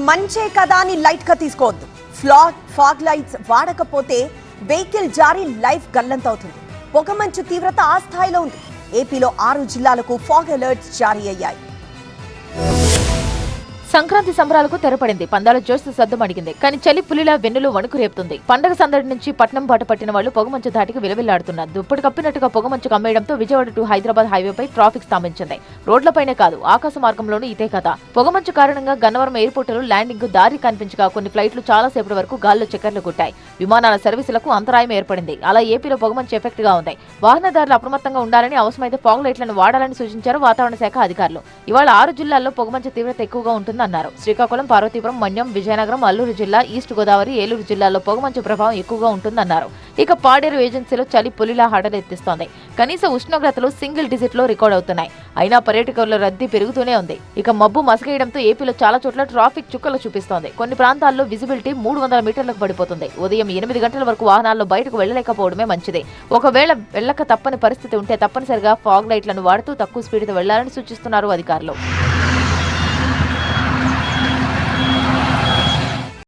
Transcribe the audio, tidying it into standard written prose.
మంచే కదా అని లైట్ గా తీసుకోవద్దు. ఫాగ్ లైట్స్ వాడకపోతే వెహికల్ జారి లైఫ్ గల్లంతవుతుంది. పొగమంచు తీవ్రత ఆ స్థాయిలో ఉంది. ఏపీలో 6 జిల్లాలకు ఫాగ్ అలర్ట్స్ జారీ అయ్యాయి. సంక్రాంతి సంబరాలకు తెరపడింది. పందాల జోష్ సద్దుమణిగింది. కానీ చలి పులిలా వెన్నులు వణుకు రేపుతుంది. పండగ సందడి నుంచి పట్నం బాట పట్టిన వాళ్ళు పొగమంచు ధాటికి విలవిల్లాడుతున్నారు. దుప్పటి కప్పినట్టుగా పొగమంచు కమ్మేయడంతో విజయవాడ టు హైదరాబాద్ హైవేపై ట్రాఫిక్ స్తంభించింది. రోడ్లపైనే కాదు, ఆకాశ మార్గంలోనూ ఇదే కథ. పొగమంచు కారణంగా గన్నవరం ఎయిర్పోర్టులో ల్యాండింగ్ దారి కనిపించగా కొన్ని ఫ్లైట్లు చాలాసేపటి వరకు గాల్లో చక్కర్లు కొట్టాయి. విమానాల సర్వీసులకు అంతరాయం ఏర్పడింది. అలా ఏపీలో పొగమంచు ఎఫెక్ట్ గా ఉంది. వాహనదారులు అప్రమత్తంగా ఉండాలని, అవసరమైతే ఫాగ్ లైట్లను వాడాలని సూచించారు వాతావరణ శాఖ అధికారులు. ఇవాళ 6 జిల్లాల్లో పొగమంచు తీవ్రత ఎక్కువగా ఉంటుంది అన్నారు. శ్రీకాకుళం, పార్వతీపురం, మన్యం, విజయనగరం, అల్లూరు జిల్లా, ఈస్ట్ గోదావరి, ఏలూరు జిల్లాల్లో పొగమంచు ప్రభావం ఎక్కువగా ఉంటుందన్నారు. ఇక పాడేరు ఏజెన్సీలో చలి పులిలా హడలెత్తిస్తోంది. కనీస ఉష్ణోగ్రతలు సింగిల్ డిజిట్ లో రికార్డ్ అవుతున్నాయి. అయినా పర్యాటకుల రద్దీ పెరుగుతూనే ఉంది. ఇక మబ్బు మసకేయడంతో ఏపీలో చాలా చోట్ల ట్రాఫిక్ చుక్కలు చూపిస్తోంది. కొన్ని ప్రాంతాల్లో విజిబిలిటీ 300 మీటర్లకు పడిపోతుంది. ఉదయం 8 గంటల వరకు వాహనాల్లో బయటకు వెళ్లలేకపోవడమే మంచిది. ఒకవేళ వెళ్లక తప్పని పరిస్థితి ఉంటే తప్పనిసరిగా ఫాగ్ లైట్లను వాడుతూ తక్కువ స్పీడ్తో వెళ్లాలని సూచిస్తున్నారు అధికారులు.